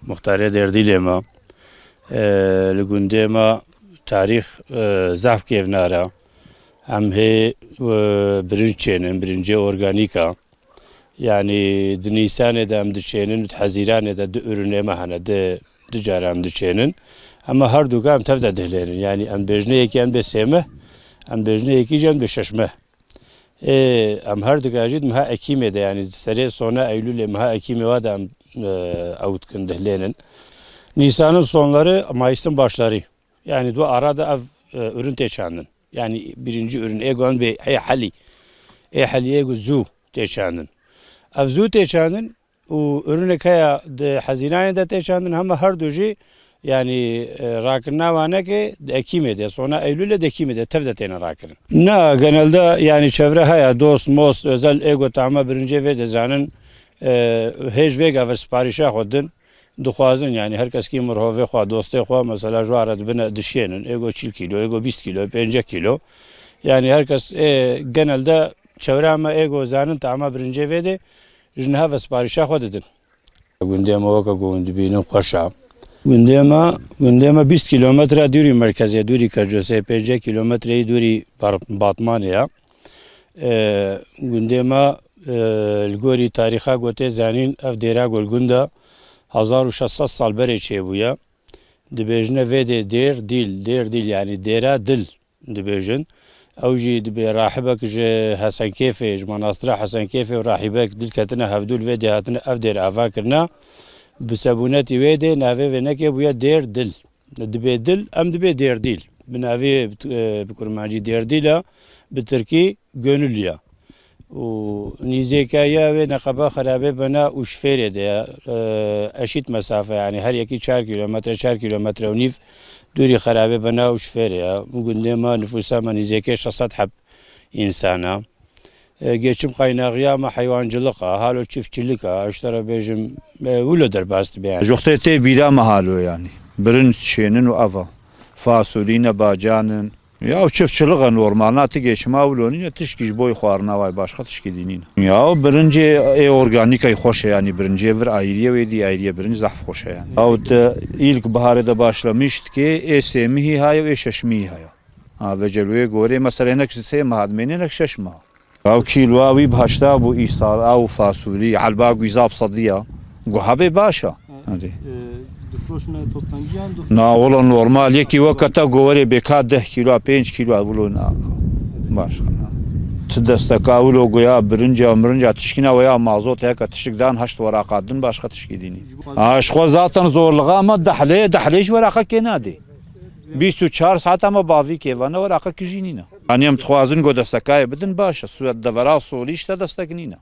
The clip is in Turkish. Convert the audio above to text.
مختار دردی ما لگونده ما تاریخ زعف کیف نارا هم هی برنج چینن برنج ارگانیکا يعني دنيسان دام دشينن وتحزيران دا دورن ما هنا دجارام دشينن اما هر دو قام تبدا دهلين يعني ام بجنه يكي ام بسمه ام بجنه يكي جن بششمه ام هر دو قاجد مها اكيمه ده يعني سري سونا ايلول مها اكيمه واد ام اوت كن دهلين Nisan'ın sonları Mayıs'ın başları. Yani bu arada ürün teçanın. Yani birinci ürün egon ve hali. Hali ego zu teçanın. Avzu teçanın o ürüne kaya de hazinane de teçanın ama her doji yani rakırna vana ki ekime de sonra Eylül'e de ekime de tevzetene rakırın. Ne genelde yani çevre haya dost most özel ego tama birinci ve de zanın هیچ ویگا و سپارشا خودن دخوازن یعنی هر کس کی مرهوه خوا دوسته خوا مثلا جوارد بنا دشینن ایگو 40 کیلو ایگو 20 کیلو 50 کیلو yani herkes genelde çevreme ego zanın tama birinci vede jnha ve siparişa xodedin gündeme vaka gündebinin qoşa gündeme 20 kilometre duri merkeze duri kajose 50 kilometre duri batmaniya gündeme الگوری تاریخا گوته زنین اف دیرا گلگوندا 1600 سال بری چه بویا دبیجنه ویده دیر دیل yani دیرا دل دبیجن اوجی دبی راحبک جه حسن کیفه مناصره حسن کیفه و راحبک دل کتنه هفدول ویده هاتنه اف دیر آوا کرنا بسبونتی ویده ناوی و نکه بویا دیر دل دبی دل ام دبی دیر دیل بناوی بکرمانجی دیر دیلا بترکی gönüllüya ونيزيكايا ونقبة خرابة بنا وشفيرة ده أشيت مسافة يعني هر يكي 4 كيلومتر 4 كيلومتر ونيف دوري خرابة بنا وشفيرة ممكن ما نفوسها ما نيزيكا 600 حب إنسانا geçim kaynağı ama hayvancılık, halo çiftçilik, işlere bejim ulu derbast bir. Joktete bira mahalo yani. Birin şeyinin o ava. Fasulye, bacanın. Ya çiftçilik normal. Natı geçim avloni ya tişkiş boy xarna vay başka tişki dinin. Ya birinci organik ay hoş yani birinci bir ayrıya ve di ayrıya birinci zaf hoş yani. Avut ilk baharda başlamıştı ki esemihi hayo eşeşmihi hayo. Ha ve celuye göre mesela nekse mahadmeni nekşeşma. او کیلویی بهشتا بو ایسال او فاصولی علبا گویزاب صدیا گوهبه باشا دفروشنا توتنجان نه ولی نرمال یکی وقتا گوری بکات 10 کیلو 5 کیلو بولون باشه تدستکاولو گویا برنجا تشکینا ویا مازوت هک تشکدان 8 ورقادن başka tişkidini aşko zaten zorluğa ama dahleş veraqa kenadi 24 ساعت ama bavi kevana veraqa kijinina annem txwazin go destekay bidin başa suat devara soliş ta desteknina